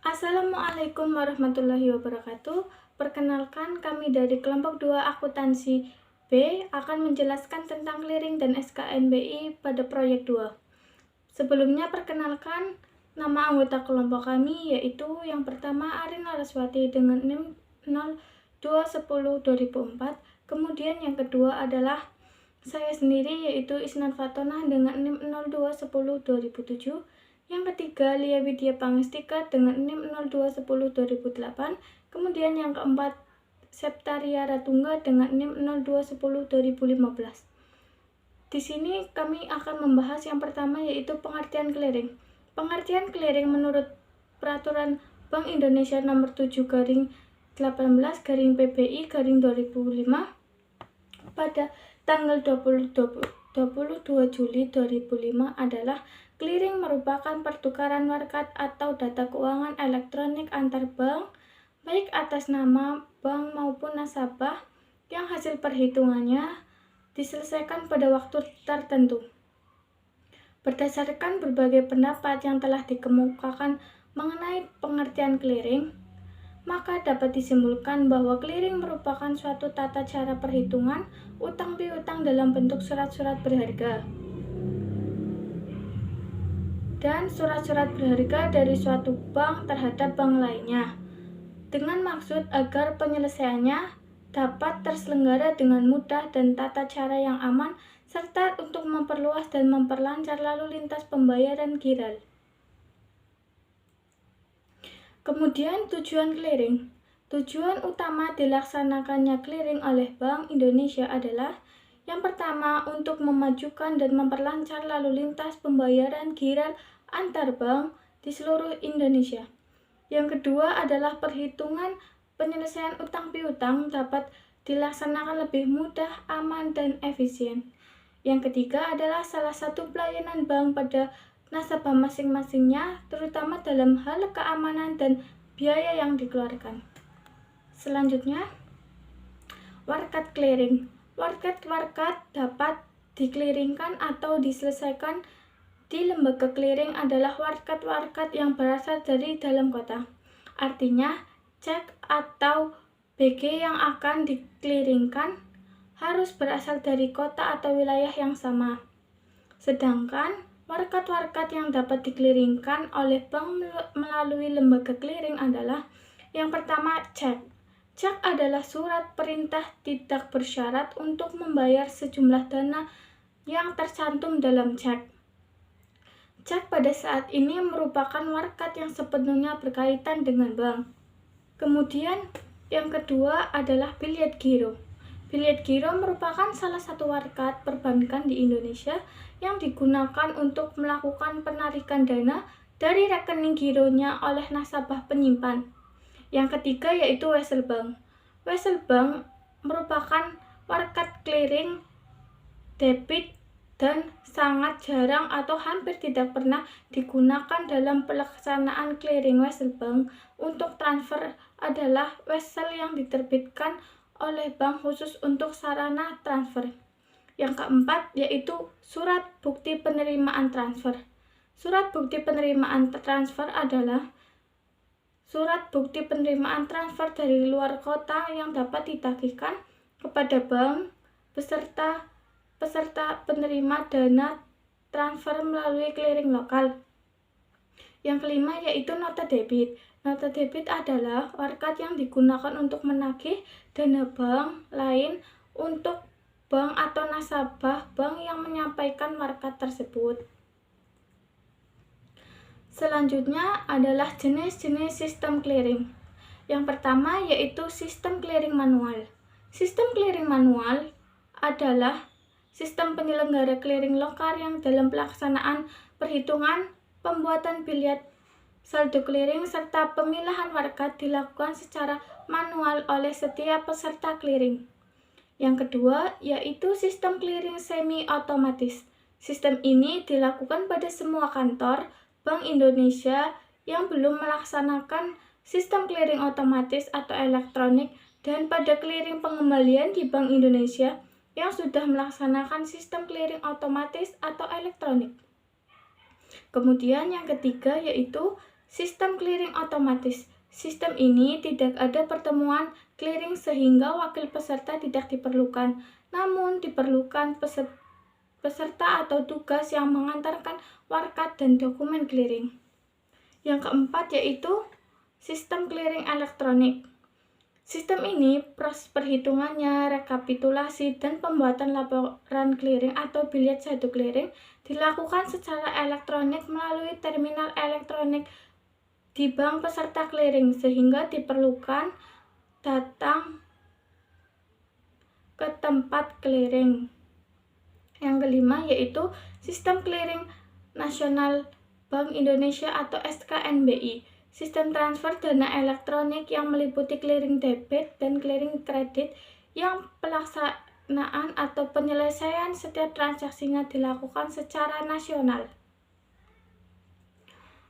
Assalamualaikum warahmatullahi wabarakatuh. Perkenalkan, kami dari kelompok 2 akuntansi B akan menjelaskan tentang clearing dan SKNBI pada proyek 2. Sebelumnya perkenalkan nama anggota kelompok kami, yaitu yang pertama Arin Laraswati dengan NIM 0210-2004. Kemudian yang kedua adalah saya sendiri, yaitu Isnan Fatonah dengan NIM 0210-2007. Yang ketiga, Lia Widya Pangestika dengan NIM 0210-2008. Kemudian yang keempat, Septaria Ratungga dengan NIM 0210-2015. Di sini kami akan membahas yang pertama, yaitu pengertian clearing. Pengertian clearing menurut Peraturan Bank Indonesia Nomor 7/18/PBI/2005 pada tanggal 22 Juli 2005 adalah clearing merupakan pertukaran warkat atau data keuangan elektronik antar bank, baik atas nama bank maupun nasabah, yang hasil perhitungannya diselesaikan pada waktu tertentu. Berdasarkan berbagai pendapat yang telah dikemukakan mengenai pengertian clearing, maka dapat disimpulkan bahwa clearing merupakan suatu tata cara perhitungan utang piutang dalam bentuk surat-surat berharga dan surat-surat berharga dari suatu bank terhadap bank lainnya, dengan maksud agar penyelesaiannya dapat terselenggara dengan mudah dan tata cara yang aman, serta untuk memperluas dan memperlancar lalu lintas pembayaran giral. Kemudian tujuan clearing. Tujuan utama dilaksanakannya clearing oleh Bank Indonesia adalah yang pertama, untuk memajukan dan memperlancar lalu lintas pembayaran giral antar bank di seluruh Indonesia. Yang kedua adalah perhitungan penyelesaian utang piutang dapat dilaksanakan lebih mudah, aman, dan efisien. Yang ketiga adalah salah satu pelayanan bank pada nasabah masing-masingnya, terutama dalam hal keamanan dan biaya yang dikeluarkan. Selanjutnya, warkat clearing. Warkat dapat dikliringkan atau diselesaikan di lembaga clearing adalah warkat yang berasal dari dalam kota. Artinya, cek atau BG yang akan dikliringkan harus berasal dari kota atau wilayah yang sama. Sedangkan warkat yang dapat dikliringkan oleh bank melalui lembaga clearing adalah yang pertama, cek. Cek adalah surat perintah tidak bersyarat untuk membayar sejumlah dana yang tercantum dalam cek. Cek pada saat ini merupakan warkat yang sepenuhnya berkaitan dengan bank. Kemudian yang kedua adalah billet giro. Billet giro merupakan salah satu warkat perbankan di Indonesia yang digunakan untuk melakukan penarikan dana dari rekening gironya oleh nasabah penyimpan. Yang ketiga yaitu Wesel Bank. Wesel Bank merupakan warkat clearing debit dan sangat jarang atau hampir tidak pernah digunakan dalam pelaksanaan clearing. Wesel Bank untuk transfer adalah wesel yang diterbitkan oleh bank khusus untuk sarana transfer. Yang keempat yaitu surat bukti penerimaan transfer. Surat bukti penerimaan transfer adalah surat bukti penerimaan transfer dari luar kota yang dapat ditagihkan kepada bank beserta peserta penerima dana transfer melalui clearing lokal. Yang kelima yaitu nota debit. Nota debit adalah warkat yang digunakan untuk menagih dana bank lain untuk bank atau nasabah bank yang menyampaikan warkat tersebut. Selanjutnya adalah jenis-jenis sistem clearing. Yang pertama yaitu sistem clearing manual. Sistem clearing manual adalah sistem penyelenggara clearing lokal yang dalam pelaksanaan perhitungan, pembuatan billet, saldo clearing, serta pemilahan warkat dilakukan secara manual oleh setiap peserta clearing. Yang kedua yaitu sistem clearing semi-otomatis. Sistem ini dilakukan pada semua kantor Bank Indonesia yang belum melaksanakan sistem clearing otomatis atau elektronik dan pada clearing pengembalian di Bank Indonesia yang sudah melaksanakan sistem clearing otomatis atau elektronik. Kemudian yang ketiga yaitu Sistem clearing otomatis. Sistem ini tidak ada pertemuan clearing sehingga wakil peserta tidak diperlukan, namun diperlukan peserta atau tugas yang mengantarkan warkat dan dokumen clearing. Yang keempat yaitu sistem clearing elektronik. Sistem ini proses perhitungannya, rekapitulasi, dan pembuatan laporan clearing atau bilet saldo clearing dilakukan secara elektronik melalui terminal elektronik di bank peserta clearing sehingga diperlukan datang ke tempat clearing. Yang kelima yaitu sistem clearing nasional Bank Indonesia atau SKNBI. Sistem transfer dana elektronik yang meliputi clearing debit dan clearing kredit yang pelaksanaan atau penyelesaian setiap transaksinya dilakukan secara nasional.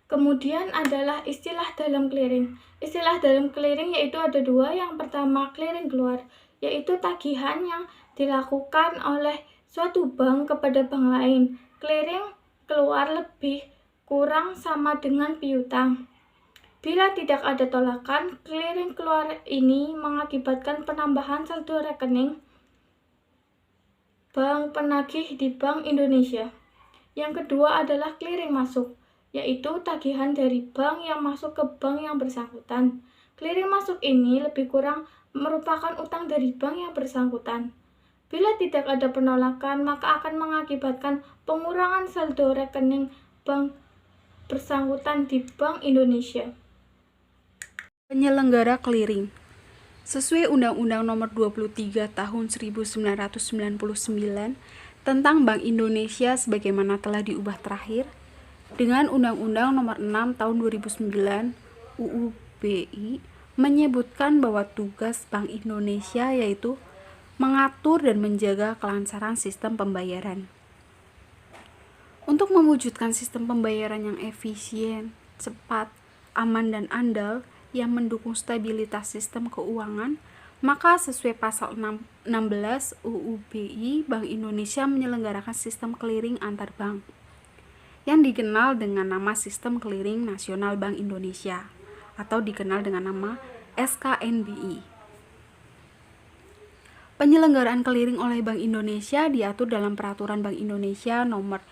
Kemudian adalah istilah dalam clearing. Istilah dalam clearing yaitu ada dua. Yang pertama clearing keluar, yaitu tagihan yang dilakukan oleh suatu bank kepada bank lain. Clearing keluar lebih kurang sama dengan piutang. Bila tidak ada tolakan, clearing keluar ini mengakibatkan penambahan saldo rekening bank penagih di Bank Indonesia. Yang kedua adalah clearing masuk, yaitu tagihan dari bank yang masuk ke bank yang bersangkutan. Clearing masuk ini lebih kurang merupakan utang dari bank yang bersangkutan. Bila tidak ada penolakan, maka akan mengakibatkan pengurangan saldo rekening bank bersangkutan di Bank Indonesia. Penyelenggara clearing. Sesuai Undang-Undang Nomor 23 Tahun 1999 tentang Bank Indonesia sebagaimana telah diubah terakhir, dengan Undang-Undang Nomor 6 Tahun 2009 UU BI menyebutkan bahwa tugas Bank Indonesia yaitu mengatur dan menjaga kelancaran sistem pembayaran. Untuk mewujudkan sistem pembayaran yang efisien, cepat, aman, dan andal yang mendukung stabilitas sistem keuangan, maka sesuai pasal 16 UU BI, Bank Indonesia menyelenggarakan sistem clearing antar bank yang dikenal dengan nama Sistem Clearing Nasional Bank Indonesia atau dikenal dengan nama SKNBI. Penyelenggaraan clearing oleh Bank Indonesia diatur dalam Peraturan Bank Indonesia Nomor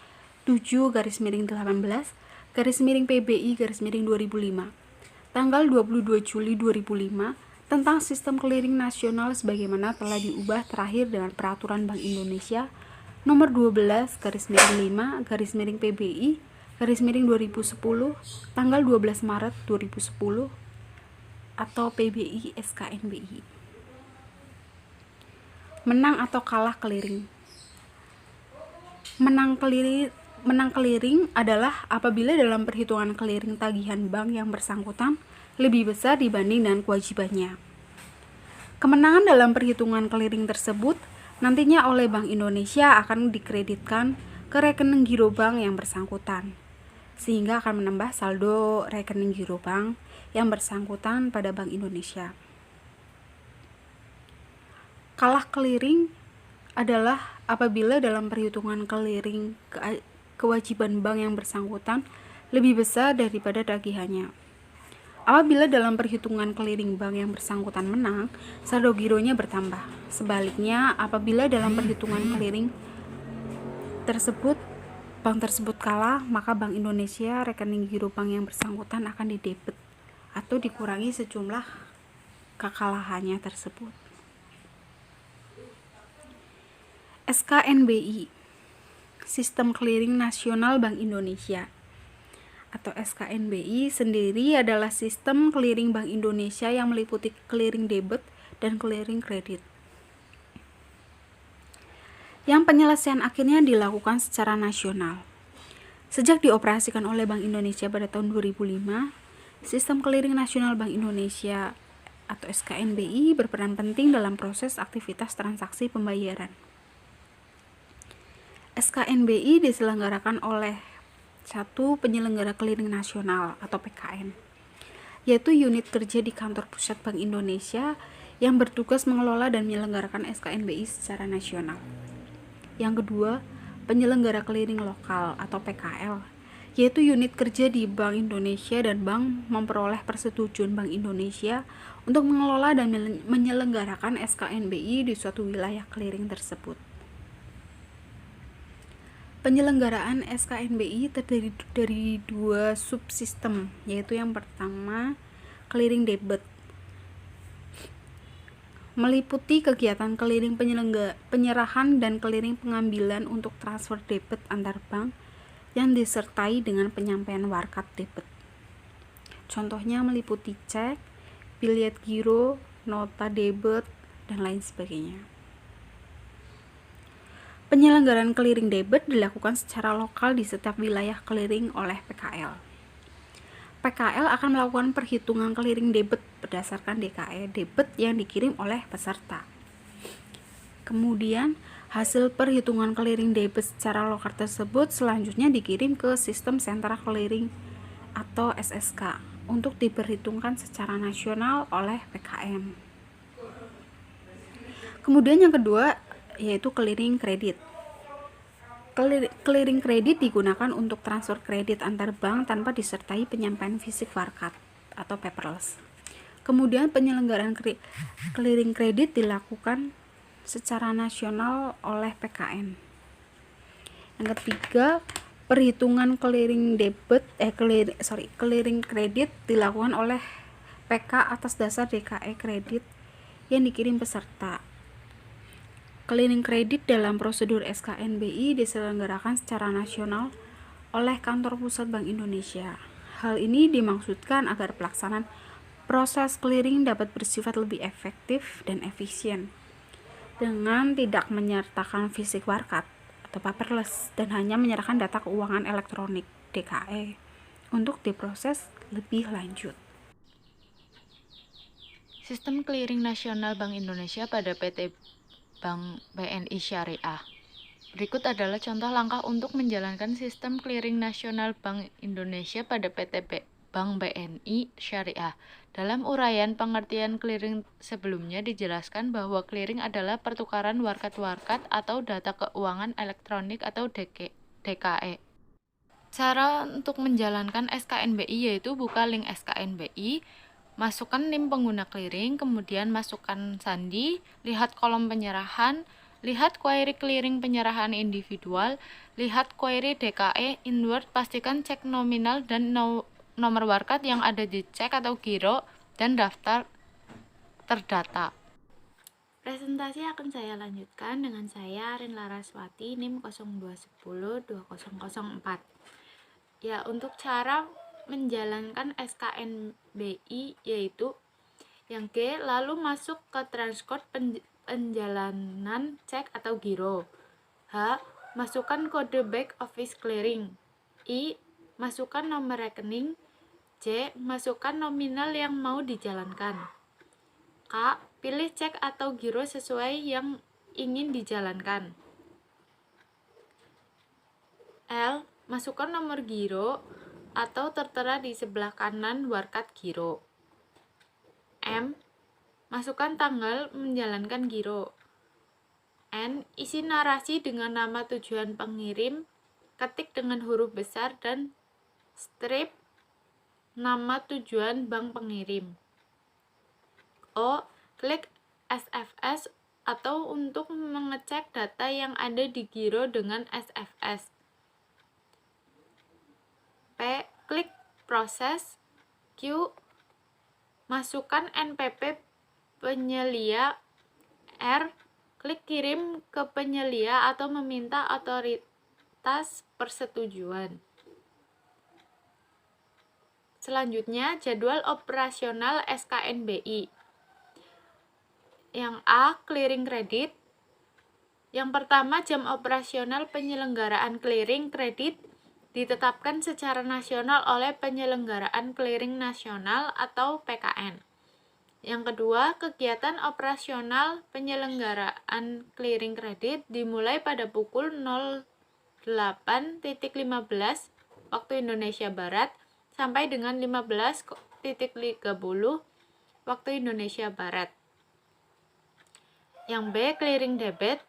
7/18/PBI/2005 tanggal 22 Juli 2005 tentang Sistem Clearing Nasional sebagaimana telah diubah terakhir dengan Peraturan Bank Indonesia Nomor 12/PBI/2010 tanggal 12 Maret 2010 atau PBI SKNBI. Menang atau kalah clearing. Menang clearing adalah apabila dalam perhitungan clearing tagihan bank yang bersangkutan lebih besar dibanding dengan kewajibannya. Kemenangan dalam perhitungan clearing tersebut nantinya oleh Bank Indonesia akan dikreditkan ke rekening giro bank yang bersangkutan, sehingga akan menambah saldo rekening giro bank yang bersangkutan pada Bank Indonesia. Kalah clearing adalah apabila dalam perhitungan clearing kewajiban bank yang bersangkutan lebih besar daripada tagihannya. Apabila dalam perhitungan clearing bank yang bersangkutan menang, saldo gironya bertambah. Sebaliknya, apabila dalam perhitungan clearing tersebut bank tersebut kalah, maka Bank Indonesia rekening giro bank yang bersangkutan akan didebit atau dikurangi sejumlah kekalahannya tersebut. SKNBI, Sistem Clearing Nasional Bank Indonesia atau SKNBI sendiri adalah sistem clearing Bank Indonesia yang meliputi clearing debit dan clearing kredit, yang penyelesaian akhirnya dilakukan secara nasional. Sejak dioperasikan oleh Bank Indonesia pada tahun 2005, Sistem Clearing Nasional Bank Indonesia atau SKNBI berperan penting dalam proses aktivitas transaksi pembayaran. SKNBI diselenggarakan oleh satu penyelenggara clearing nasional atau PKN, yaitu unit kerja di kantor pusat Bank Indonesia yang bertugas mengelola dan menyelenggarakan SKNBI secara nasional. Yang kedua, penyelenggara clearing lokal atau PKL yaitu unit kerja di Bank Indonesia, dan bank memperoleh persetujuan Bank Indonesia untuk mengelola dan menyelenggarakan SKNBI di suatu wilayah clearing tersebut. Penyelenggaraan SKNBI terdiri dari dua subsistem, yaitu yang pertama clearing debit, meliputi kegiatan clearing penyerahan dan clearing pengambilan untuk transfer debit antar bank yang disertai dengan penyampaian warkat debit. Contohnya meliputi cek, bilet giro, nota debit, dan lain sebagainya. Penyelenggaraan clearing debit dilakukan secara lokal di setiap wilayah clearing oleh PKL. PKL akan melakukan perhitungan clearing debit berdasarkan DKE debit yang dikirim oleh peserta. Kemudian, hasil perhitungan clearing debit secara lokal tersebut selanjutnya dikirim ke sistem sentra clearing atau SSK untuk diperhitungkan secara nasional oleh PKM. Kemudian yang kedua yaitu clearing kredit. Clearing kredit digunakan untuk transfer kredit antar bank tanpa disertai penyampaian fisik warkat atau paperless. Kemudian penyelenggaraan clearing kredit dilakukan secara nasional oleh PKN. Yang ketiga, perhitungan clearing kredit dilakukan oleh PK atas dasar DKE kredit yang dikirim peserta. Clearing kredit dalam prosedur SKNBI diselenggarakan secara nasional oleh Kantor Pusat Bank Indonesia. Hal ini dimaksudkan agar pelaksanaan proses clearing dapat bersifat lebih efektif dan efisien dengan tidak menyertakan fisik warkat atau paperless dan hanya menyerahkan data keuangan elektronik DKE untuk diproses lebih lanjut. Sistem Clearing Nasional Bank Indonesia pada PT Bank BNI Syariah. Berikut adalah contoh langkah untuk menjalankan sistem clearing nasional Bank Indonesia pada PT Bank BNI Syariah. Dalam uraian pengertian clearing sebelumnya dijelaskan bahwa clearing adalah pertukaran warkat-warkat atau data keuangan elektronik atau DKE. Cara untuk menjalankan SKNBI yaitu buka link SKNBI, masukkan NIM pengguna clearing, kemudian masukkan sandi, lihat kolom penyerahan, lihat query clearing penyerahan individual, lihat query DKE inward, pastikan cek nominal dan nomor warkat yang ada di cek atau giro dan daftar terdata. Presentasi akan saya lanjutkan dengan saya Arin Laraswati, NIM 02102004. Ya, untuk cara menjalankan SKNBI yaitu yang G, lalu masuk ke transcode penjalanan cek atau giro. H, masukkan kode back office clearing. I, masukkan nomor rekening. J, masukkan nominal yang mau dijalankan. K, pilih cek atau giro sesuai yang ingin dijalankan. L, masukkan nomor giro atau tertera di sebelah kanan warkat giro. M, masukkan tanggal menjalankan giro. N, isi narasi dengan nama tujuan pengirim, ketik dengan huruf besar dan strip nama tujuan bank pengirim. O, klik SFS atau untuk mengecek data yang ada di giro dengan SFS. P, klik proses. Q, masukkan NPP penyelia. R, klik kirim ke penyelia atau meminta otoritas persetujuan. Selanjutnya, jadwal operasional SKNBI. Yang A, clearing kredit. Yang pertama, jam operasional penyelenggaraan clearing kredit ditetapkan secara nasional oleh Penyelenggaraan Clearing Nasional atau PKN. Yang kedua, kegiatan operasional penyelenggaraan clearing kredit dimulai pada pukul 08.15 waktu Indonesia Barat sampai dengan 15.30 waktu Indonesia Barat. Yang B, clearing debit.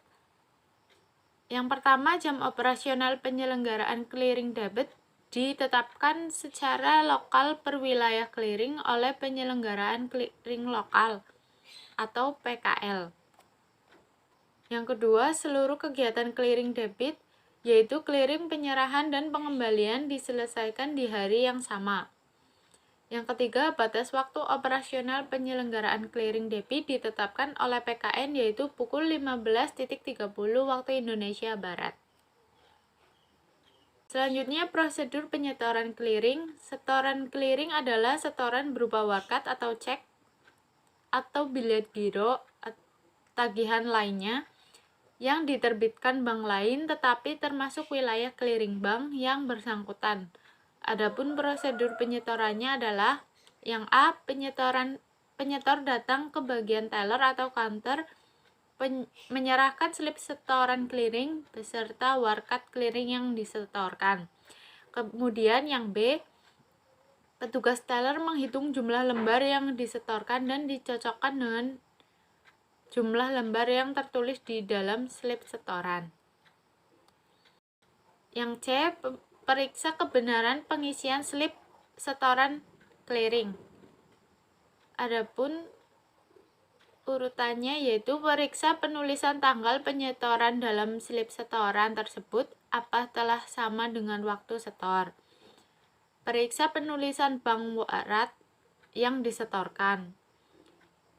Yang pertama, jam operasional penyelenggaraan clearing debit ditetapkan secara lokal per wilayah clearing oleh penyelenggaraan clearing lokal atau PKL. Yang kedua, seluruh kegiatan clearing debit, yaitu clearing penyerahan dan pengembalian diselesaikan di hari yang sama. Yang ketiga, batas waktu operasional penyelenggaraan clearing debit ditetapkan oleh PKN yaitu pukul 15.30 waktu Indonesia Barat. Selanjutnya, prosedur penyetoran clearing. Setoran clearing adalah setoran berupa warkat atau cek atau bilet giro tagihan lainnya yang diterbitkan bank lain tetapi termasuk wilayah clearing bank yang bersangkutan. Adapun prosedur penyetorannya adalah yang A, penyetor datang ke bagian teller atau counter menyerahkan slip setoran clearing beserta warkat clearing yang disetorkan. Kemudian yang B, petugas teller menghitung jumlah lembar yang disetorkan dan dicocokkan dengan jumlah lembar yang tertulis di dalam slip setoran. Yang C, periksa kebenaran pengisian slip setoran clearing. Adapun urutannya yaitu periksa penulisan tanggal penyetoran dalam slip setoran tersebut apa telah sama dengan waktu setor. Periksa penulisan bank warat yang disetorkan.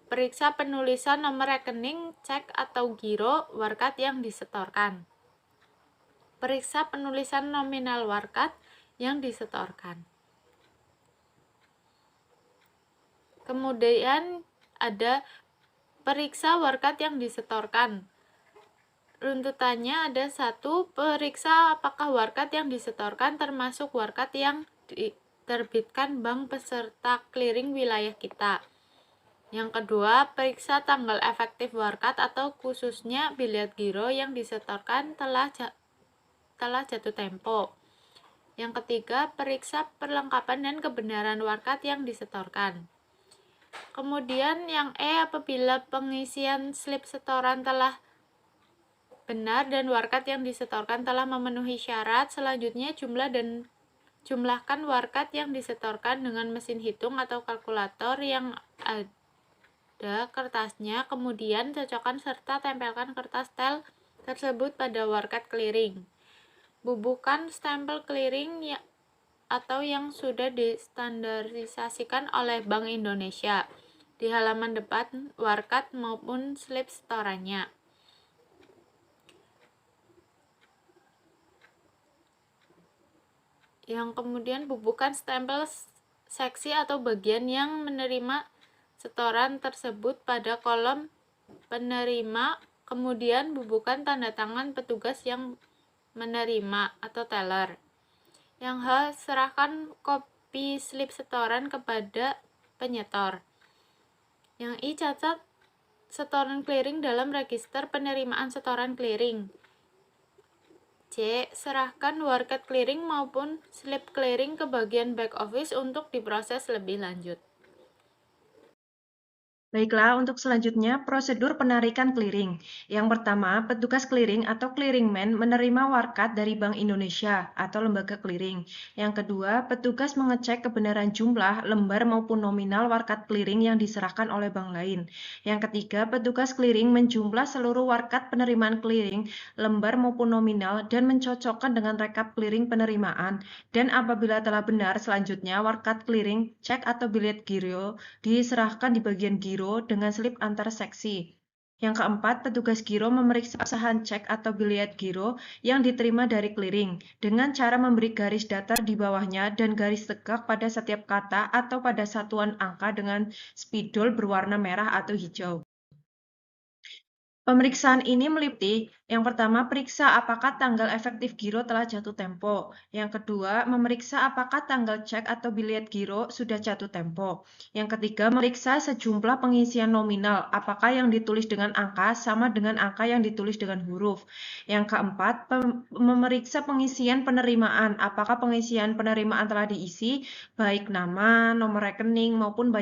Periksa penulisan nomor rekening, cek atau giro warkat yang disetorkan. Periksa penulisan nominal warkat yang disetorkan. Kemudian ada periksa warkat yang disetorkan. Runtutannya ada 1, periksa apakah warkat yang disetorkan termasuk warkat yang diterbitkan bank peserta clearing wilayah kita. Yang kedua, periksa tanggal efektif warkat atau khususnya bilet giro yang disetorkan telah jatuh tempo. Yang ketiga, periksa perlengkapan dan kebenaran warkat yang disetorkan. Kemudian yang E, apabila pengisian slip setoran telah benar dan warkat yang disetorkan telah memenuhi syarat, selanjutnya jumlahkan warkat yang disetorkan dengan mesin hitung atau kalkulator yang ada kertasnya, kemudian cocokkan serta tempelkan kertas tel tersebut pada warkat clearing. Bubuhkan stempel clearing atau yang sudah distandarisasikan oleh Bank Indonesia di halaman depan warkat maupun slip setorannya. Yang kemudian bubuhkan stempel seksi atau bagian yang menerima setoran tersebut pada kolom penerima, kemudian bubuhkan tanda tangan petugas yang menerima atau teller. Yang H, serahkan kopi slip setoran kepada penyetor. Yang I, catat setoran clearing dalam register penerimaan setoran clearing. C, serahkan warkat clearing maupun slip clearing ke bagian back office untuk diproses lebih lanjut. Baiklah, untuk selanjutnya prosedur penarikan clearing. Yang pertama, petugas clearing atau clearingman menerima warkat dari Bank Indonesia atau lembaga clearing. Yang kedua, petugas mengecek kebenaran jumlah, lembar maupun nominal warkat clearing yang diserahkan oleh bank lain. Yang ketiga, petugas clearing menjumlah seluruh warkat penerimaan clearing, lembar maupun nominal, dan mencocokkan dengan rekap clearing penerimaan. Dan apabila telah benar, selanjutnya warkat clearing, cek atau bilet giro diserahkan di bagian giro dengan slip antar seksi. Yang keempat, petugas giro memeriksa keabsahan cek atau bilet giro yang diterima dari clearing dengan cara memberi garis datar di bawahnya dan garis tegak pada setiap kata atau pada satuan angka dengan spidol berwarna merah atau hijau. Pemeriksaan ini meliputi, yang pertama, periksa apakah tanggal efektif giro telah jatuh tempo. Yang kedua, memeriksa apakah tanggal cek atau bilet giro sudah jatuh tempo. Yang ketiga, memeriksa sejumlah pengisian nominal, apakah yang ditulis dengan angka sama dengan angka yang ditulis dengan huruf. Yang keempat, memeriksa pengisian penerimaan, apakah pengisian penerimaan telah diisi, baik nama, nomor rekening, maupun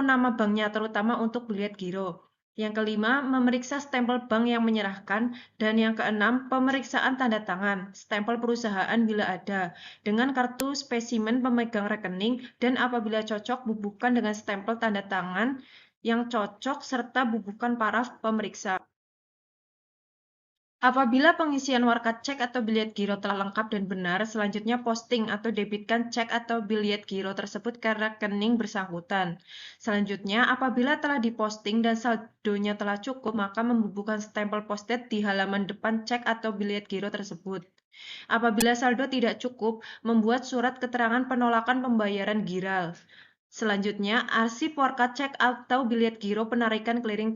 nama banknya, terutama untuk bilet giro. Yang kelima, memeriksa stempel bank yang menyerahkan. Dan yang keenam, pemeriksaan tanda tangan, stempel perusahaan bila ada, dengan kartu spesimen pemegang rekening, dan apabila cocok, bubukan dengan stempel tanda tangan yang cocok serta bubukan paraf pemeriksa. Apabila pengisian warkat cek atau biliet giro telah lengkap dan benar, selanjutnya posting atau debitkan cek atau biliet giro tersebut ke rekening bersangkutan. Selanjutnya, apabila telah diposting dan saldonya telah cukup, maka membubuhkan stempel posted di halaman depan cek atau biliet giro tersebut. Apabila saldo tidak cukup, membuat surat keterangan penolakan pembayaran giral. Selanjutnya, arsip warkat cek atau biliet giro penarikan clearing.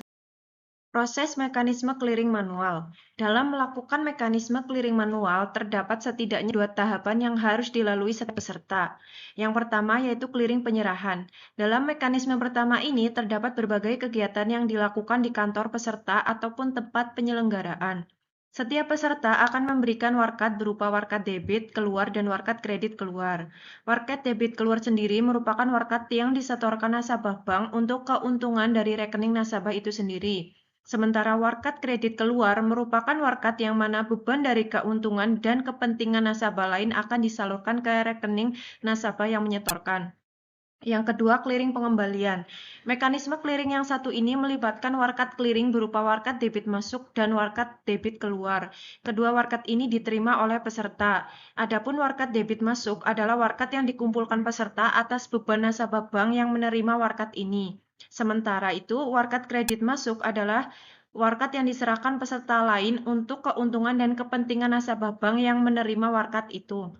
Proses mekanisme clearing manual. Dalam melakukan mekanisme clearing manual, terdapat setidaknya 2 tahapan yang harus dilalui setiap peserta. Yang pertama yaitu clearing penyerahan. Dalam mekanisme pertama ini, terdapat berbagai kegiatan yang dilakukan di kantor peserta ataupun tempat penyelenggaraan. Setiap peserta akan memberikan warkat berupa warkat debit keluar dan warkat kredit keluar. Warkat debit keluar sendiri merupakan warkat yang disetorkan nasabah bank untuk keuntungan dari rekening nasabah itu sendiri. Sementara warkat kredit keluar merupakan warkat yang mana beban dari keuntungan dan kepentingan nasabah lain akan disalurkan ke rekening nasabah yang menyetorkan. Yang kedua, clearing pengembalian. Mekanisme clearing yang satu ini melibatkan warkat clearing berupa warkat debit masuk dan warkat debit keluar. Kedua warkat ini diterima oleh peserta. Adapun warkat debit masuk adalah warkat yang dikumpulkan peserta atas beban nasabah bank yang menerima warkat ini. Sementara itu, warkat kredit masuk adalah warkat yang diserahkan peserta lain untuk keuntungan dan kepentingan nasabah bank yang menerima warkat itu.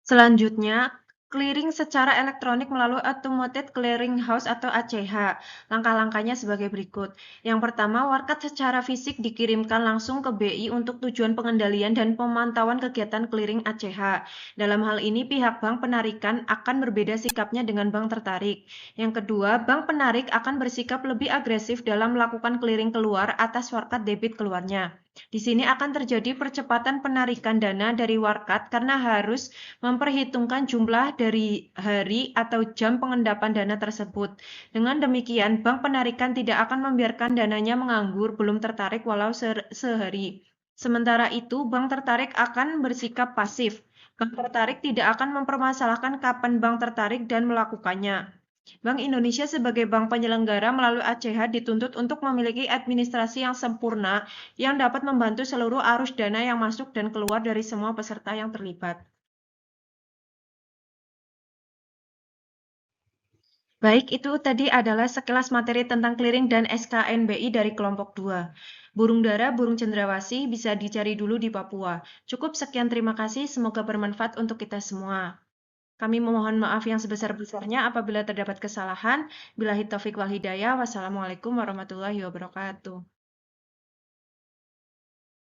Selanjutnya, clearing secara elektronik melalui Automated Clearing House atau ACH. Langkah-langkahnya sebagai berikut. Yang pertama, warkat secara fisik dikirimkan langsung ke BI untuk tujuan pengendalian dan pemantauan kegiatan clearing ACH. Dalam hal ini, pihak bank penarikan akan berbeda sikapnya dengan bank tertarik. Yang kedua, bank penarik akan bersikap lebih agresif dalam melakukan clearing keluar atas warkat debit keluarnya. Di sini akan terjadi percepatan penarikan dana dari warkat karena harus memperhitungkan jumlah dari hari atau jam pengendapan dana tersebut. Dengan demikian, bank penarikan tidak akan membiarkan dananya menganggur belum tertarik walau sehari. Sementara itu, bank tertarik akan bersikap pasif. Bank tertarik tidak akan mempermasalahkan kapan bank tertarik dan melakukannya. Bank Indonesia sebagai bank penyelenggara melalui ACH dituntut untuk memiliki administrasi yang sempurna yang dapat membantu seluruh arus dana yang masuk dan keluar dari semua peserta yang terlibat. Baik, itu tadi adalah sekilas materi tentang clearing dan SKNBI dari kelompok 2. Burung dara, burung cendrawasih bisa dicari dulu di Papua. Cukup sekian, terima kasih, semoga bermanfaat untuk kita semua. Kami memohon maaf yang sebesar-besarnya apabila terdapat kesalahan. Billahi taufik wal hidayah. Wassalamualaikum warahmatullahi wabarakatuh.